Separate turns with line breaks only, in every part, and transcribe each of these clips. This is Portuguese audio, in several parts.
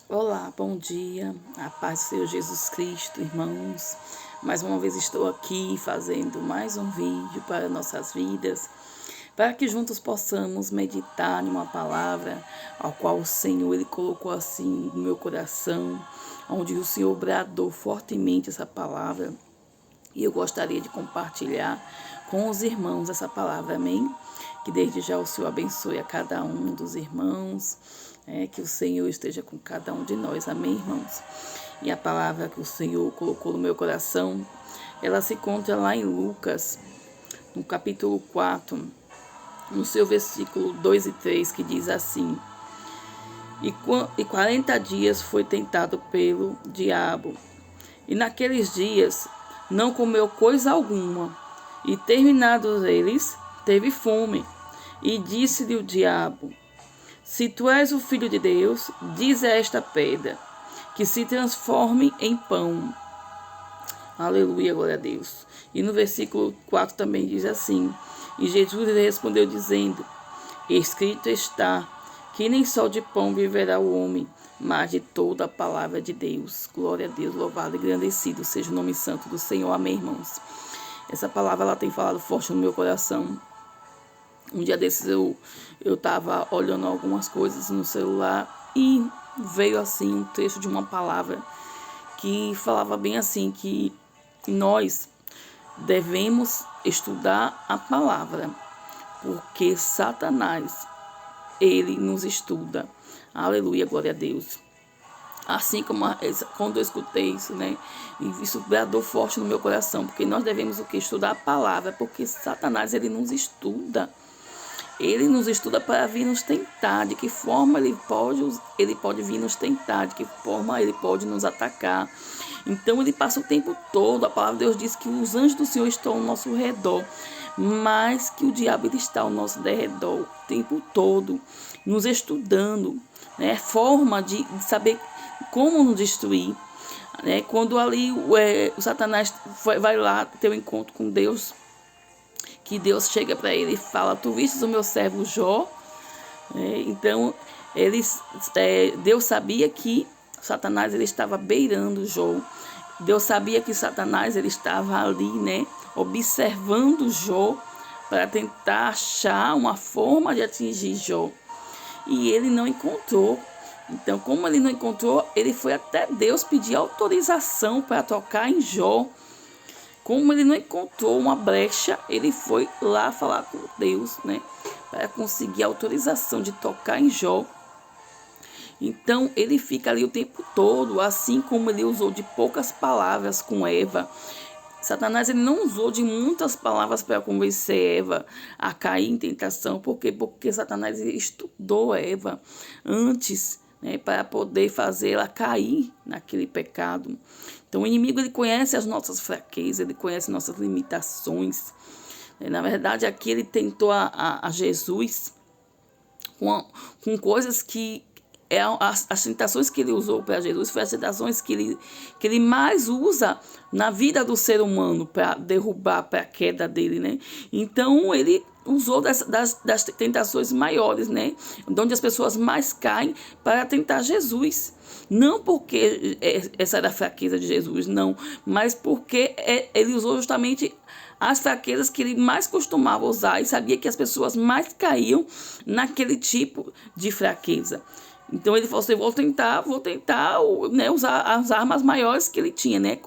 Olá, bom dia, a paz do Senhor Jesus Cristo, irmãos. Mais uma vez estou aqui fazendo mais um vídeo para nossas vidas, para que juntos possamos meditar em uma palavra ao qual o Senhor Ele colocou assim no meu coração, onde o Senhor bradou fortemente essa palavra. E eu gostaria de compartilhar com os irmãos essa palavra, amém? Que desde já o Senhor abençoe a cada um dos irmãos, que o Senhor esteja com cada um de nós, amém, irmãos? E a palavra que o Senhor colocou no meu coração, ela se encontra lá em Lucas, no capítulo 4, no seu versículo 2 e 3, que diz assim: E 40 dias foi tentado pelo diabo, e naqueles dias não comeu coisa alguma, e terminados eles, teve fome. E disse-lhe o diabo: Se tu és o Filho de Deus, diz a esta pedra, que se transforme em pão. Aleluia, glória a Deus. E no versículo 4 também diz assim: E Jesus lhe respondeu dizendo: Escrito está, que nem só de pão viverá o homem, mas de toda a palavra de Deus. Glória a Deus, louvado e engrandecido seja o nome santo do Senhor. Amém, irmãos? Essa palavra ela tem falado forte no meu coração. Um dia desses eu estava olhando algumas coisas no celular e veio assim um trecho de uma palavra que falava bem assim, que nós devemos estudar a palavra, porque Satanás, ele nos estuda. Aleluia, glória a Deus. Assim como quando eu escutei isso, né? E isso bradou forte no meu coração, porque nós devemos o que? Estudar a palavra, porque Satanás, ele nos estuda. Ele nos estuda para vir nos tentar, de que forma ele pode vir nos tentar, de que forma ele pode nos atacar. Então ele passa o tempo todo, a palavra de Deus diz que os anjos do Senhor estão ao nosso redor, mas que o diabo ele está ao nosso derredor o tempo todo, nos estudando, né? Forma de saber como nos destruir. Né? Quando ali o Satanás vai lá ter um encontro com Deus, que Deus chega para ele e fala: Tu vistes o meu servo Jó? Então, Deus sabia que Satanás ele estava beirando Jó. Deus sabia que Satanás ele estava ali, né, observando Jó para tentar achar uma forma de atingir Jó. E ele não encontrou. Então, como ele não encontrou, ele foi até Deus pedir autorização para tocar em Jó. Como ele não encontrou uma brecha, ele foi lá falar com Deus, né, para conseguir a autorização de tocar em Jó. Então ele fica ali o tempo todo, assim como ele usou de poucas palavras com Eva. Satanás ele não usou de muitas palavras para convencer Eva a cair em tentação. Por quê? Porque Satanás estudou Eva antes, né, para poder fazer ela cair naquele pecado. Então o inimigo ele conhece as nossas fraquezas, ele conhece nossas limitações. Na verdade, aqui ele tentou a Jesus com coisas que as tentações que ele usou para Jesus foi as tentações que ele mais usa na vida do ser humano para derrubar, para a queda dele, né? Então ele usou das tentações maiores, né? Onde as pessoas mais caem para tentar Jesus. Não porque essa era a fraqueza de Jesus, não, mas porque ele usou justamente as fraquezas que ele mais costumava usar e sabia que as pessoas mais caíam naquele tipo de fraqueza. Então ele falou assim: vou tentar né, usar as armas maiores que ele tinha, né?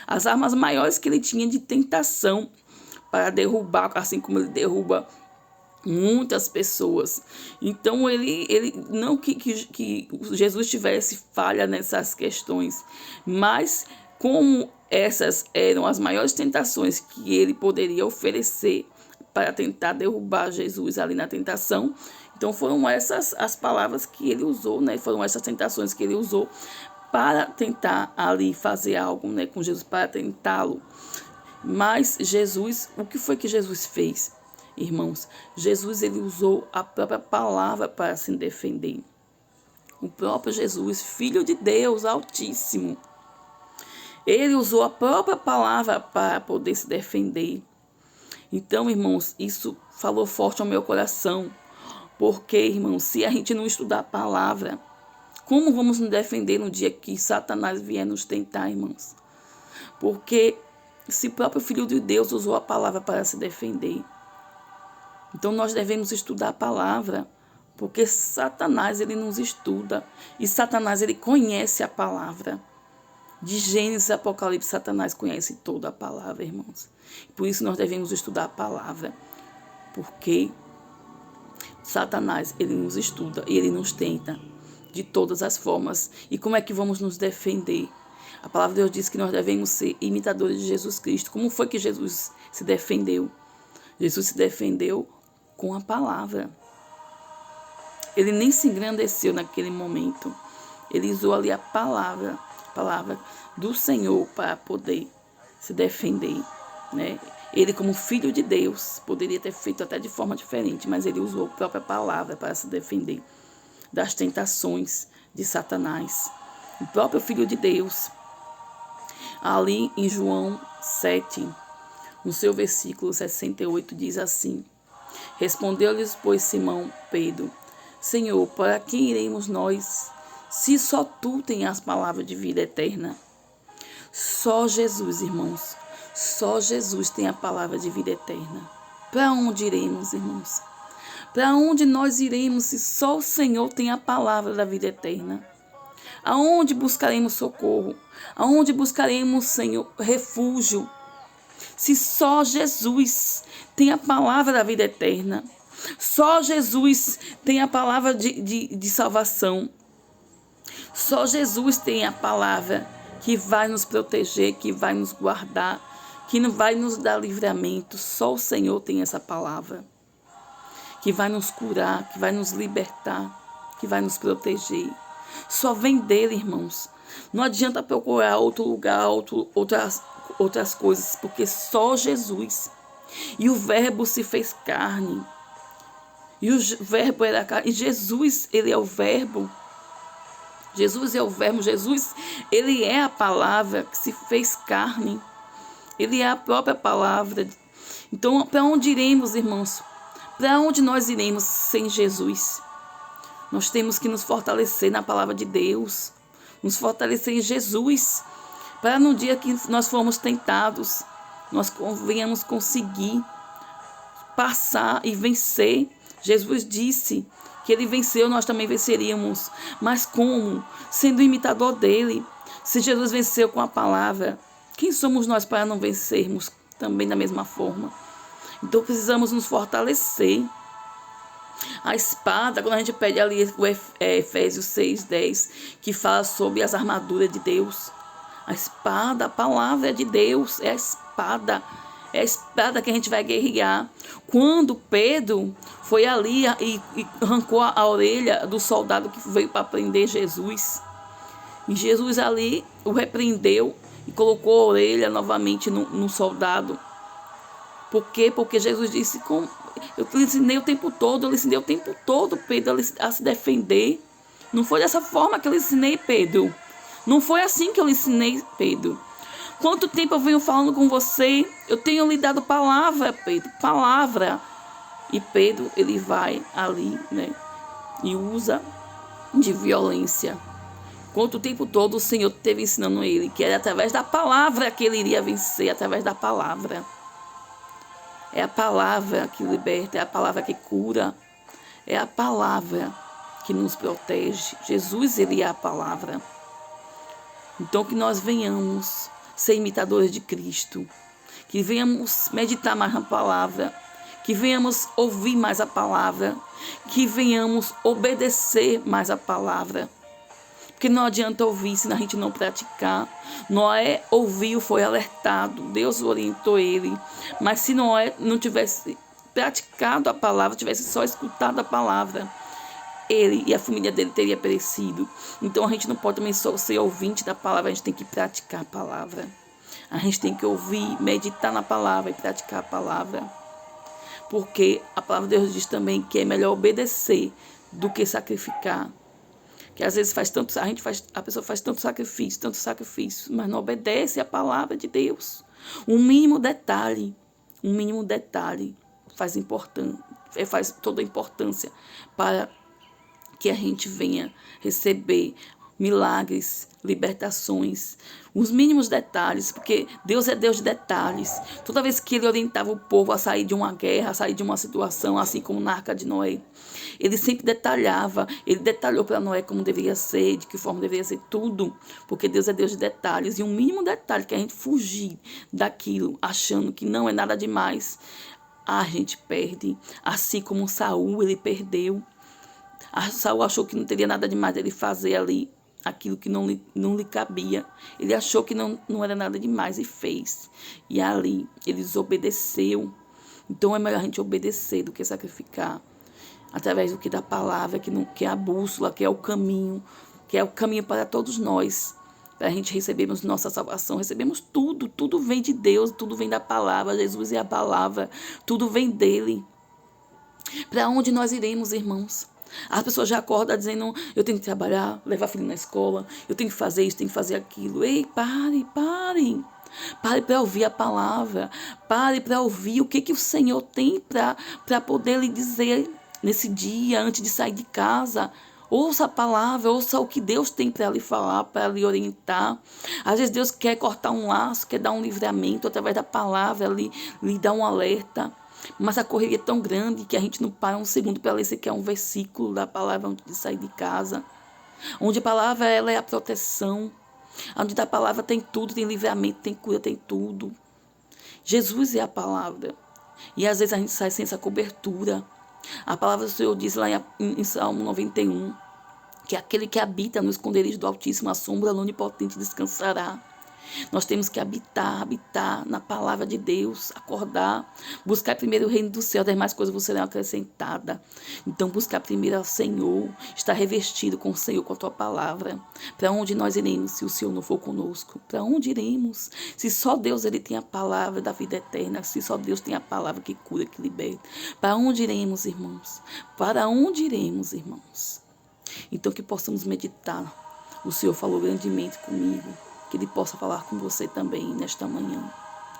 As armas maiores que ele tinha de tentação para derrubar, assim como ele derruba muitas pessoas. Então ele não que Jesus tivesse falha nessas questões, mas como essas eram as maiores tentações que ele poderia oferecer para tentar derrubar Jesus ali na tentação, então foram essas as palavras que ele usou, né? Foram essas tentações que ele usou para tentar ali fazer algo, né, com Jesus, para tentá-lo. Mas Jesus, o que foi que Jesus fez, irmãos? Jesus ele usou a própria palavra para se defender. O próprio Jesus, Filho de Deus Altíssimo, ele usou a própria palavra para poder se defender. Então, irmãos, isso falou forte ao meu coração. Porque, irmãos, se a gente não estudar a palavra, Como vamos nos defender no dia que Satanás vier nos tentar, irmãos? Porque se o próprio Filho de Deus usou a palavra para se defender, então nós devemos estudar a palavra, porque Satanás, ele nos estuda, e Satanás, ele conhece a palavra. De Gênesis a Apocalipse, Satanás conhece toda a palavra, irmãos. Por isso nós devemos estudar a palavra, porque Satanás, ele nos estuda e ele nos tenta de todas as formas. E como é que vamos nos defender? A palavra de Deus diz que nós devemos ser imitadores de Jesus Cristo. Como foi que Jesus se defendeu? Jesus se defendeu com a palavra. Ele nem se engrandeceu naquele momento. Ele usou ali a palavra do Senhor para poder se defender, né? Ele, como filho de Deus, poderia ter feito até de forma diferente, mas ele usou a própria palavra para se defender das tentações de Satanás. O próprio Filho de Deus, ali em João 7, no seu versículo 68, diz assim: Respondeu-lhes, pois, Simão Pedro: Senhor, para quem iremos nós, se só tu tens as palavras de vida eterna? Só Jesus, irmãos, só Jesus tem a palavra de vida eterna. Para onde iremos, irmãos? Para onde nós iremos se só o Senhor tem a palavra da vida eterna? Aonde buscaremos socorro? Aonde buscaremos, Senhor, refúgio? Se só Jesus tem a palavra da vida eterna. Só Jesus tem a palavra de salvação. Só Jesus tem a palavra que vai nos proteger, que vai nos guardar, que não vai nos dar livramento. Só o Senhor tem essa palavra, que vai nos curar, que vai nos libertar, que vai nos proteger. Só vem dele, irmãos. Não adianta procurar outro lugar, outras coisas, porque só Jesus. E o Verbo se fez carne. E o Verbo era carne. E Jesus, ele é o Verbo. Jesus é o Verbo. Jesus, ele é a palavra que se fez carne. Ele é a própria palavra. Então, para onde iremos, irmãos? Para onde nós iremos sem Jesus? Nós temos que nos fortalecer na palavra de Deus, nos fortalecer em Jesus, para no dia que nós formos tentados, nós venhamos conseguir passar e vencer. Jesus disse que ele venceu, nós também venceríamos. Mas como? Sendo imitador dele. Se Jesus venceu com a palavra, quem somos nós para não vencermos também da mesma forma? Então precisamos nos fortalecer. A espada, quando a gente pede ali o Efésios 6:10, que fala sobre as armaduras de Deus. A espada, a palavra de Deus, é a espada. É a espada que a gente vai guerrear. Quando Pedro foi ali e arrancou a orelha do soldado que veio para prender Jesus. E Jesus ali o repreendeu e colocou a orelha novamente no soldado. Por quê? Porque Jesus disse, eu lhe ensinei o tempo todo, Pedro, a se defender. Não foi dessa forma que eu lhe ensinei, Pedro. Não foi assim que eu lhe ensinei, Pedro. Quanto tempo eu venho falando com você? Eu tenho lhe dado palavra, Pedro, palavra. E Pedro, ele vai ali, né, e usa de violência. Quanto tempo todo o Senhor esteve ensinando ele que era através da palavra que ele iria vencer, através da palavra. É a palavra que liberta, é a palavra que cura, é a palavra que nos protege. Jesus, ele é a palavra. Então que nós venhamos ser imitadores de Cristo, que venhamos meditar mais na palavra, que venhamos ouvir mais a palavra, que venhamos obedecer mais a palavra. Porque não adianta ouvir se a gente não praticar. Noé ouviu, foi alertado, Deus orientou ele. Mas se Noé não tivesse praticado a palavra, tivesse só escutado a palavra, ele e a família dele teria perecido. Então a gente não pode também só ser ouvinte da palavra, a gente tem que praticar a palavra. A gente tem que ouvir, meditar na palavra e praticar a palavra. Porque a palavra de Deus diz também que é melhor obedecer do que sacrificar. Que às vezes a pessoa faz tanto sacrifício, mas não obedece a palavra de Deus. Um mínimo detalhe faz toda a importância para que a gente venha receber milagres, libertações, os mínimos detalhes, porque Deus é Deus de detalhes. Toda vez que ele orientava o povo a sair de uma guerra, a sair de uma situação, assim como na Arca de Noé, ele sempre detalhava, ele detalhou para Noé como deveria ser, de que forma deveria ser tudo, porque Deus é Deus de detalhes, e um mínimo detalhe que a gente fugir daquilo, achando que não é nada demais, a gente perde, assim como Saul, ele perdeu. Saul achou que não teria nada demais ele fazer ali aquilo que não lhe cabia. Ele achou que não era nada demais e fez. E ali ele desobedeceu. Então é melhor a gente obedecer do que sacrificar. Através do que da palavra, que é a bússola, que é o caminho para todos nós. Para a gente recebermos nossa salvação, recebemos tudo vem de Deus, tudo vem da palavra. Jesus é a palavra, tudo vem dele. Para onde nós iremos, irmãos? As pessoas já acordam dizendo, eu tenho que trabalhar, levar filho na escola, eu tenho que fazer isso, tenho que fazer aquilo. Ei, pare. Pare para ouvir a palavra. Pare para ouvir o que o Senhor tem para poder lhe dizer nesse dia, antes de sair de casa. Ouça a palavra, ouça o que Deus tem para lhe falar, para lhe orientar. Às vezes Deus quer cortar um laço, quer dar um livramento através da palavra, lhe dar um alerta. Mas a correria é tão grande que a gente não para um segundo para ler sequer um versículo da palavra antes de sair de casa. Onde a palavra ela é a proteção. Onde da palavra tem tudo, tem livramento, tem cura, tem tudo. Jesus é a palavra. E às vezes a gente sai sem essa cobertura. A palavra do Senhor diz lá em Salmo 91, que aquele que habita no esconderijo do Altíssimo, a sombra do Onipotente descansará. Nós temos que habitar na palavra de Deus, acordar, buscar primeiro o reino do céu, das mais coisas você serão acrescentadas. Então, buscar primeiro ao Senhor, estar revestido com o Senhor, com a tua palavra. Para onde nós iremos se o Senhor não for conosco? Para onde iremos? Se só Deus ele tem a palavra da vida eterna, se só Deus tem a palavra que cura, que liberta. Para onde iremos, irmãos? Para onde iremos, irmãos? Então, que possamos meditar. O Senhor falou grandemente comigo. Que Ele possa falar com você também nesta manhã,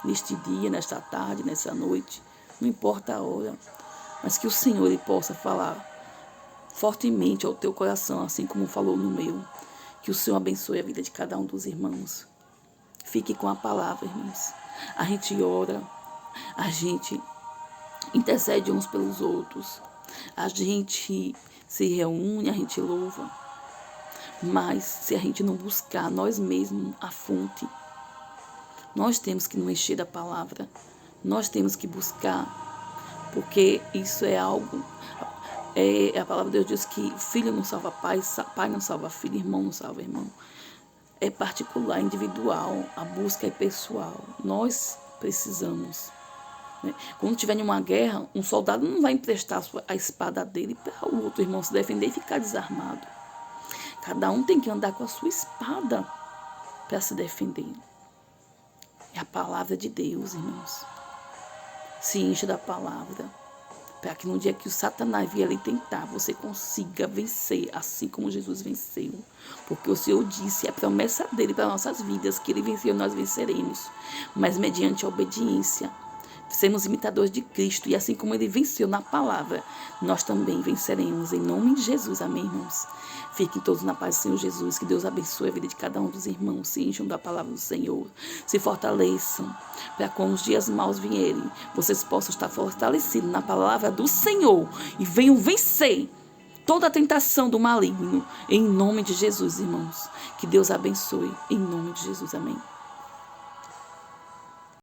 neste dia, nesta tarde, nessa noite, não importa a hora, mas que o Senhor Ele possa falar fortemente ao teu coração, assim como falou no meu. Que o Senhor abençoe a vida de cada um dos irmãos. Fique com a palavra, irmãos. A gente ora, a gente intercede uns pelos outros, a gente se reúne, a gente louva. Mas se a gente não buscar nós mesmos a fonte, nós temos que nos encher da palavra, nós temos que buscar, porque isso é algo, a palavra de Deus diz que filho não salva pai, pai não salva filho, irmão não salva irmão. É particular, individual, a busca é pessoal, nós precisamos. Quando tiver em uma guerra, um soldado não vai emprestar a espada dele para o outro irmão se defender e ficar desarmado. Cada um tem que andar com a sua espada para se defender. É a palavra de Deus, irmãos. Se enche da palavra, para que no dia que o Satanás vier lhe tentar, você consiga vencer, assim como Jesus venceu. Porque o Senhor disse, é a promessa dele para nossas vidas, que ele venceu, nós venceremos. Mas mediante a obediência, sermos imitadores de Cristo, e assim como ele venceu na palavra, nós também venceremos, em nome de Jesus, amém, irmãos? Fiquem todos na paz do Senhor Jesus, que Deus abençoe a vida de cada um dos irmãos, se encham da palavra do Senhor, se fortaleçam, para quando os dias maus vierem, vocês possam estar fortalecidos na palavra do Senhor, e venham vencer toda a tentação do maligno, em nome de Jesus, irmãos, que Deus abençoe, em nome de Jesus, amém.